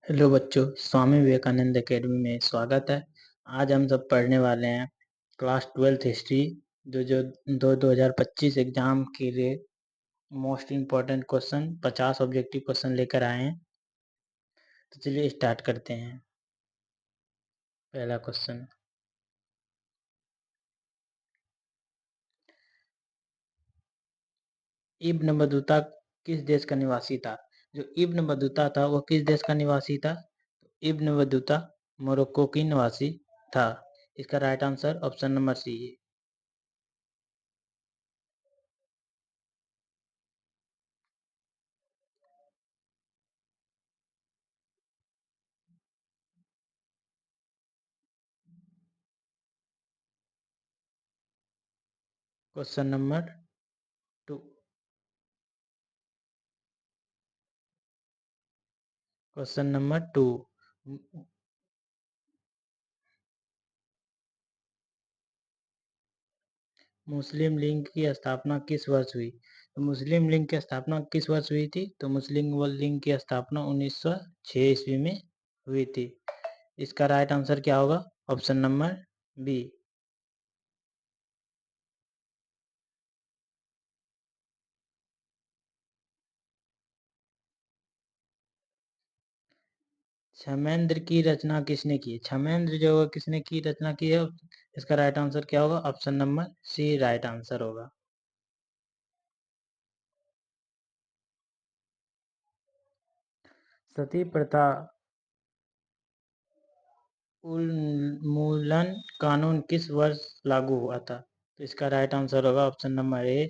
Hello बच्चों, Swami Vivekananda academy में स्वागत है। आज हम सब पढ़ने वाले हैं क्लास 12th हिस्ट्री जो 2025 एग्जाम के लिए most important question 50 objective question लेकर आए हैं। तो चलिए स्टार्ट करते हैं। पहला क्वेश्चन, इब्न बतूता किस देश का निवासी था? जो इब्न बतूता था वो किस देश का निवासी था? इब्न बतूता मोरक्को की निवासी था। इसका right answer option number C है। Question number 2। Question number 2, Muslim League की स्थापना किस वर्ष हुई? तो मुस्लिम लीग की स्थापना किस वर्ष हुई थी? तो मुस्लिम लीग की स्थापना 1906 ईस्वी में हुई थी। इसका राइट आंसर क्या होगा? Option number B. क्षमेंद्र की रचना किसने की? क्षमेंद्र जो किसने की रचना की है? इसका राइट आंसर क्या होगा? Option number C right answer होगा। सती प्रथा उन्मूलन कानून किस वर्ष लागू हुआ था? तो इसका राइट आंसर होगा ऑप्शन नंबर ए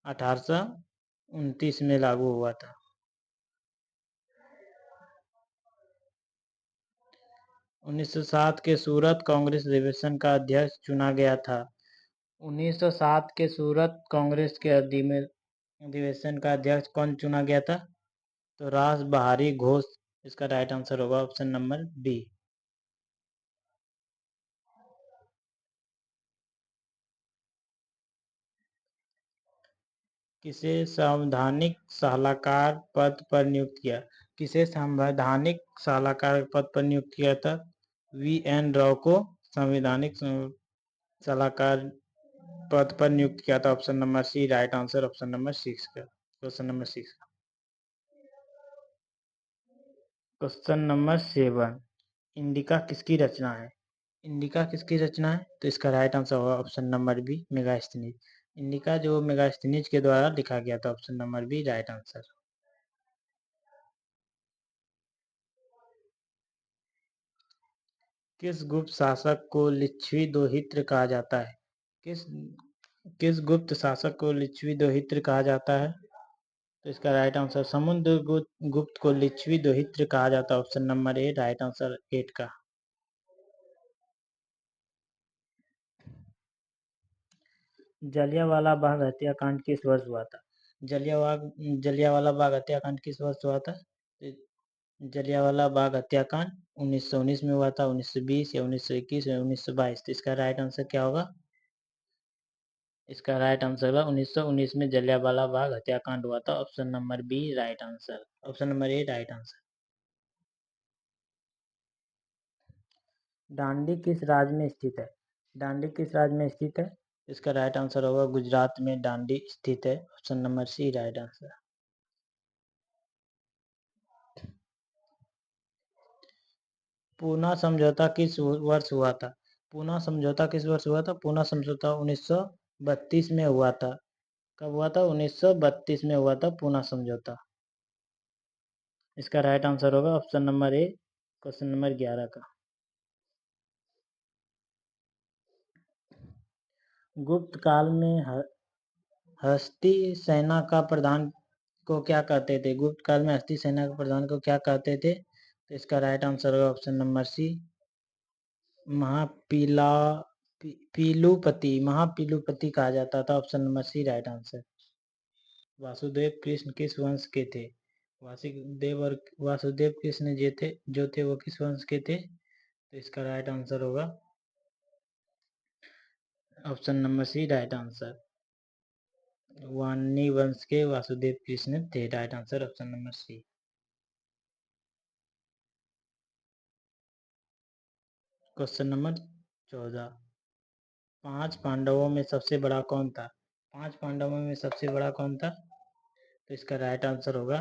1829 में लागू हुआ था। 1907 के सूरत कांग्रेस अधिवेशन का अध्यक्ष चुना गया था। 1907 के सूरत कांग्रेस के अधिवेशन का अध्यक्ष कौन चुना गया था? तो रास बहारी घोष। इसका राइट आंसर होगा ऑप्शन नंबर बी। किसे संवैधानिक सलाहकार पद पर नियुक्त किया? किसे संवैधानिक सलाहकार पद पर नियुक्त किया था? वी.एन. राव को संवैधानिक सलाहकार पद पर नियुक्त किया था। Option number C right answer option number 6 का। Question number 6। Question number 7, Indica किसकी रचना है? इंडिका किसकी रचना है? तो इसका राइट आंसर होगा option number B Megasthenes. Indica जो मेगास्थनीज के द्वारा लिखा गया था। Option number B right answer. किस गुप्त शासक को लिच्छवी दोहित्र कहा जाता है? किस किस गुप्त शासक को लिच्छवी दोहित्र कहा जाता है? तो इसका राइट आंसर समुद्रगुप्त गुप्त को लिच्छवी दोहित्र कहा जाता है। Option number A right answer 8 का। जलियांवाला बाग हत्याकांड किस वर्ष हुआ था? जलियांवाला बाग हत्याकांड किस वर्ष हुआ था? जलियांवाला बाग हत्याकांड 1919 में हुआ था, 1920 या 1921 या 1922। तो इसका राइट आंसर क्या होगा? इसका राइट आंसर होगा 1919 में जलियांवाला बाग हत्याकांड हुआ था। Option number B right answer option number A right answer. Dandi किस राज्य में स्थित है? दांडी किस राज्य में स्थित है? इसका राइट आंसर होगा गुजरात में दांडी स्थित है। Option number C right answer. Poona समझौता किस वर्ष हुआ था? पूना समझौता किस वर्ष हुआ था? पूना समझौता 1932 में हुआ था। कब हुआ था? 1932 में हुआ था पूना समझौता। इसका राइट आंसर होगा ऑप्शन नंबर ए क्वेश्चन नंबर 11 का। गुप्त काल में हस्ती सेना का प्रधान को क्या कहते थे? गुप्त काल में हस्ती सेना के प्रधान को क्या कहते थे? तो इसका राइट आंसर होगा ऑप्शन नंबर सी महापीला महापीलुपति कहा जाता था। Option number C right answer. Vasudev Krishna किस वंश के थे? वासुदेव और वासुदेव कृष्ण जो थे वो किस वंश के थे? तो इसका राइट आंसर होगा option number C right answer. वानी वंश के वासुदेव कृष्ण थे। Right answer option number C. Question number 14, 5 पांडवों में सबसे बड़ा कौन था? 5 पांडवों में सबसे बड़ा कौन था? तो इसका राइट आंसर होगा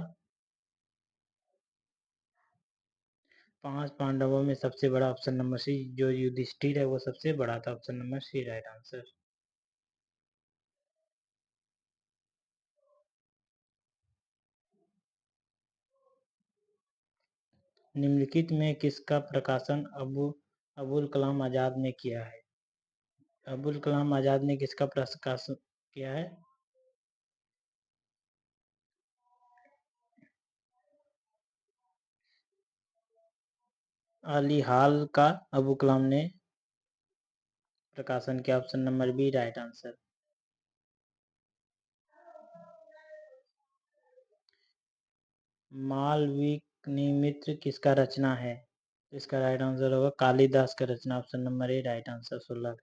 5 पांडवों में सबसे बड़ा ऑप्शन नंबर सी, जो युधिष्ठिर है वो सबसे बड़ा था। Option number C right answer. निम्नलिखित में किसका प्रकाशन अबुल कलाम आजाद ने किया है? अबुल कलाम आजाद ने किसका प्रकाशन किया है? अलीहाल का अबुल कलाम ने प्रकाशन किया। Option number B right answer. Malavikagnimitram किसका रचना है? इसका राइट आंसर होगा कालिदास का रचना। Option number A right answer 16।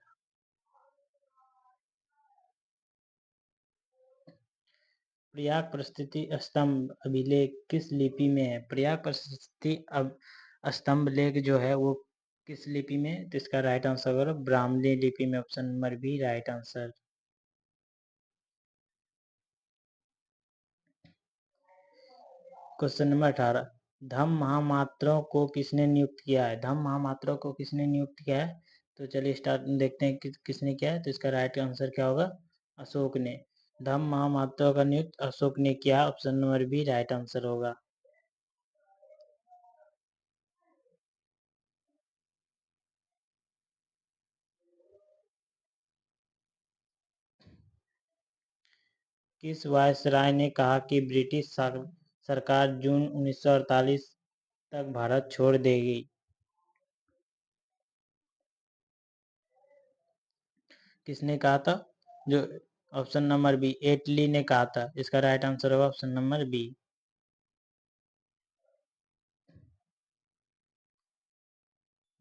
Prayag प्रस्तुति स्तंभ अभिलेख किस लिपि में है? प्रयाग प्रस्तुति स्तंभ लेख जो है वो किस लिपि में? तो इसका राइट आंसर होगा ब्राह्मणी लिपि में। Option number B right answer. Question number 18, धम्म महामात्रों को किसने नियुक्त किया है? धम्म महामात्रों को किसने नियुक्त किया है? तो चलिए स्टार्ट देखते हैं कि किसने किया है। तो इसका राइट आंसर क्या होगा? अशोक ने। धम्म महामात्रों का नियुक्त अशोक ने किया। Option number B right answer होगा। किस वायसराय ने कहा कि ब्रिटिश सरकार जून 1948 तक भारत छोड़ देगी? किसने कहा था? जो ऑप्शन नंबर बी एटली ने कहा था। इसका राइट आंसर होगा option number B.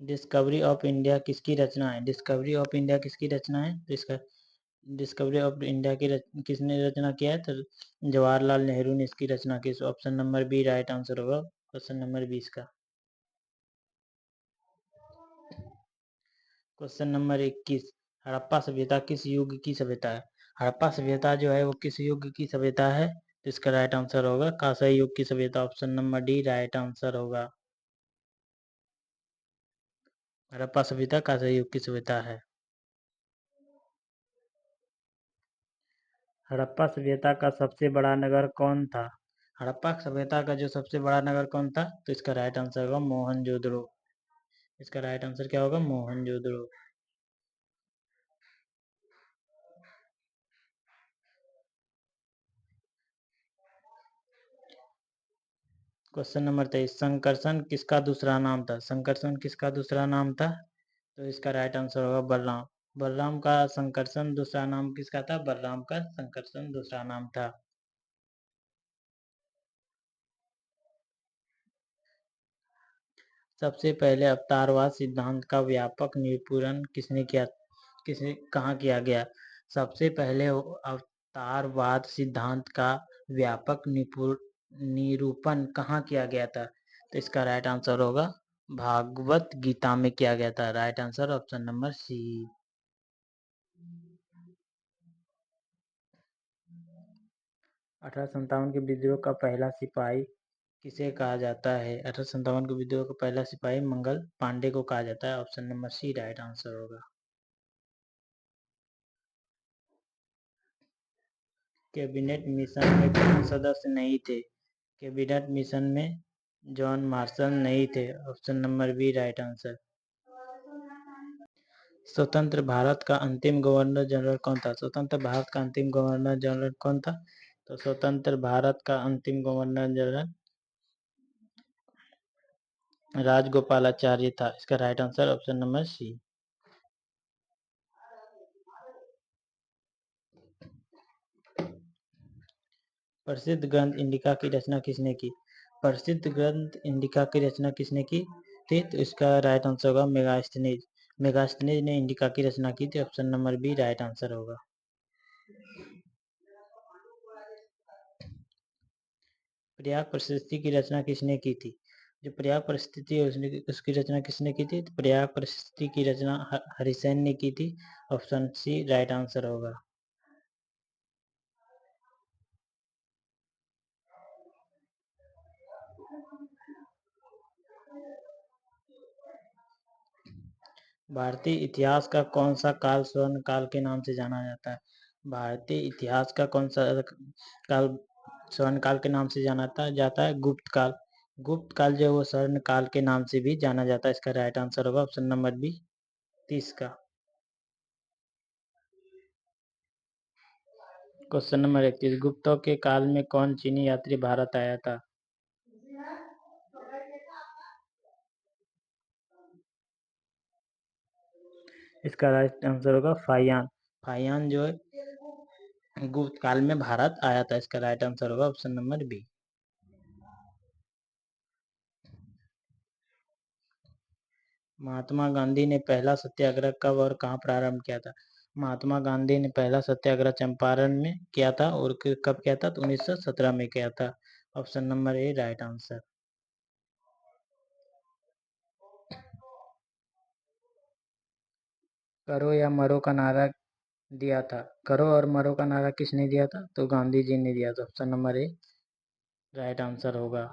Discovery of India किसकी रचना है? डिस्कवरी ऑफ इंडिया किसकी रचना है? तो इसका डिस्कवरी ऑफ इंडिया की किसने रचना किया है? तो जवाहरलाल नेहरू ने इसकी रचना की। Option number B right answer होगा क्वेश्चन नंबर 20 का। क्वेश्चन नंबर 21, हड़प्पा सभ्यता किस युग की सभ्यता है? हड़प्पा सभ्यता जो है वो किस युग की सभ्यता है? तो इसका राइट आंसर होगा कांस्य युग की सभ्यता। Option number D right answer होगा। हड़प्पा सभ्यता कांस्य युग की सभ्यता है। हड़प्पा सभ्यता का सबसे बड़ा नगर कौन था? हड़प्पा सभ्यता का जो सबसे बड़ा नगर कौन था? तो इसका राइट आंसर होगा मोहनजोदड़ो। इसका राइट आंसर क्या होगा? मोहनजोदड़ो। क्वेश्चन नंबर 23, संकर्षण किसका दूसरा नाम था? संकर्षण किसका दूसरा नाम था? तो इसका राइट आंसर होगा बलराम। बलराम का संकर्षण दूसरा नाम किसका था? बलराम का संकर्षण दूसरा नाम था। सबसे पहले अवतारवाद सिद्धांत का व्यापक निरूपण किसने कहाँ किया गया? सबसे पहले अवतारवाद सिद्धांत का व्यापक निरूपण कहाँ किया गया था? तो इसका राइट आंसर होगा भागवत गीता में किया गया था। Right answer option number C. 1857 के विद्रोह का पहला सिपाही किसे कहा जाता है? 1857 के विद्रोह का पहला सिपाही मंगल पांडे को कहा जाता है। Option number C right answer होगा। कैबिनेट मिशन में कौन सदस्य नहीं थे? कैबिनेट मिशन में जॉन मार्शल नहीं थे। Option number B right answer. स्वतंत्र भारत का अंतिम गवर्नर जनरल कौन था? स्वतंत्र भारत का अंतिम गवर्नर जनरल कौन था? तो स्वतंत्र भारत का अंतिम गवर्नर जनरल राजगोपालाचारी था। इसका right answer option number C. प्रसिद्ध ग्रंथ इंडिका की रचना किसने की? प्रसिद्ध ग्रंथ इंडिका की रचना किसने की थी? तो इसका राइट आंसर होगा मेगास्थनीज। मेगास्थनीज ने इंडिका की रचना की थी। Option number B right answer होगा। प्रयाग प्रशस्ति की रचना किसने की थी? जो प्रयाग परिस्थिति है उसकी रचना किसने की थी? तो प्रयाग परिस्थिति की रचना हरिसेन ने की थी। ऑप्शन सी राइट आंसर होगा। भारतीय इतिहास का कौन सा काल स्वर्ण काल के नाम से जाना जाता है? भारतीय इतिहास का कौन सा काल स्वर्ण काल के नाम से जाना जाता है? गुप्त काल। गुप्त काल जो है वो स्वर्ण काल के नाम से भी जाना जाता है। इसका राइट आंसर होगा ऑप्शन नंबर बी 30 का। क्वेश्चन नंबर 31, गुप्तों के काल में कौन चीनी यात्री भारत आया था? इसका राइट आंसर होगा फाहियान। फाहियान जो है गुप्त काल में भारत आया था। इसका राइट आंसर होगा ऑप्शन नंबर बी। महात्मा गांधी ने पहला सत्याग्रह कब और कहाँ प्रारंभ किया था? महात्मा गांधी ने पहला सत्याग्रह चंपारण में किया था और कब किया था? तो 1917 में किया था। Option number A right answer. करो या मरो का नारा दिया था? करो और मरो का नारा किसने दिया था? तो गांधी जी ने दिया था। Option number A right answer होगा।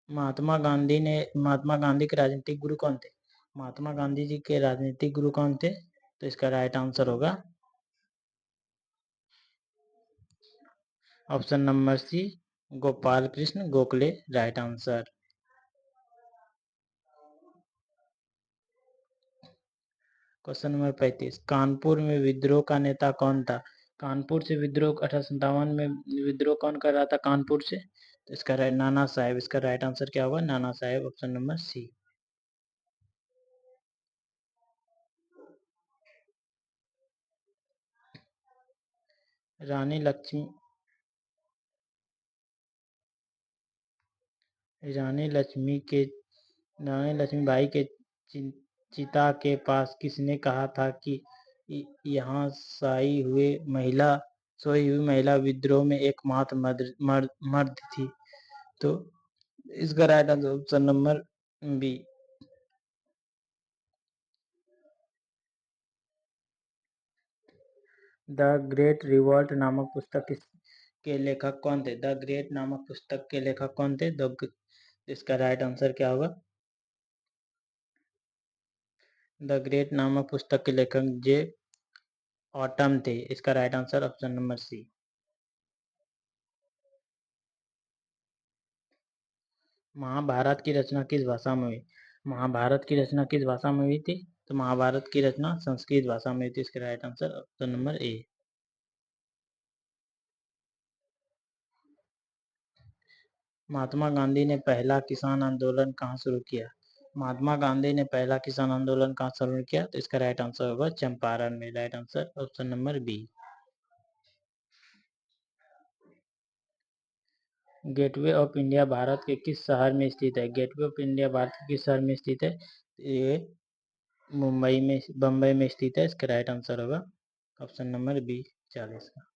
महात्मा गांधी के राजनीतिक गुरु कौन थे? महात्मा गांधी जी के राजनीतिक गुरु कौन थे? तो इसका राइट आंसर होगा option number C Gopal Krishna Gokhale. Right answer. Question number 35, Kanpur में विद्रोह का नेता कौन था? कानपुर से विद्रोह 1857 में विद्रोह कौन कर रहा था कानपुर से? तो इसका राइट नाना साहेब। इसका राइट आंसर क्या होगा? Nana Sahib. Option number C. Rani Lakshmi Rani Lakshmi के रानी लक्ष्मीबाई के चिता के पास किसने कहा था कि यहाँ सोई हुई महिला विद्रोह में एकमात्र मर्द थी? तो इसका right answer option number B. The great revolt नामक पुस्तक के लेखक कौन थे? द ग्रेट नामक पुस्तक के लेखक कौन थे? इसका राइट आंसर क्या होगा? द ग्रेट नामक पुस्तक के लेखक जे ऑटम थे। इसका right answer option number C. Mahabharata की रचना किस भाषा में हुई? महाभारत की रचना किस भाषा में हुई थी? तो महाभारत की रचना संस्कृत भाषा में हुई थी। इसका right answer option number A. Mahatma Gandhi ने पहला किसान आंदोलन कहाँ शुरू किया? महात्मा गांधी ने पहला किसान आंदोलन कहाँ शुरू किया? तो इसका राइट आंसर होगा चंपारण में। Right answer option number B. Gateway of India Bharat के किस शहर में स्थित है? गेटवे ऑफ इंडिया भारत के किस शहर में स्थित है? ये बम्बई में स्थित है। इसका राइट आंसर होगा ऑप्शन नंबर बी 40 का।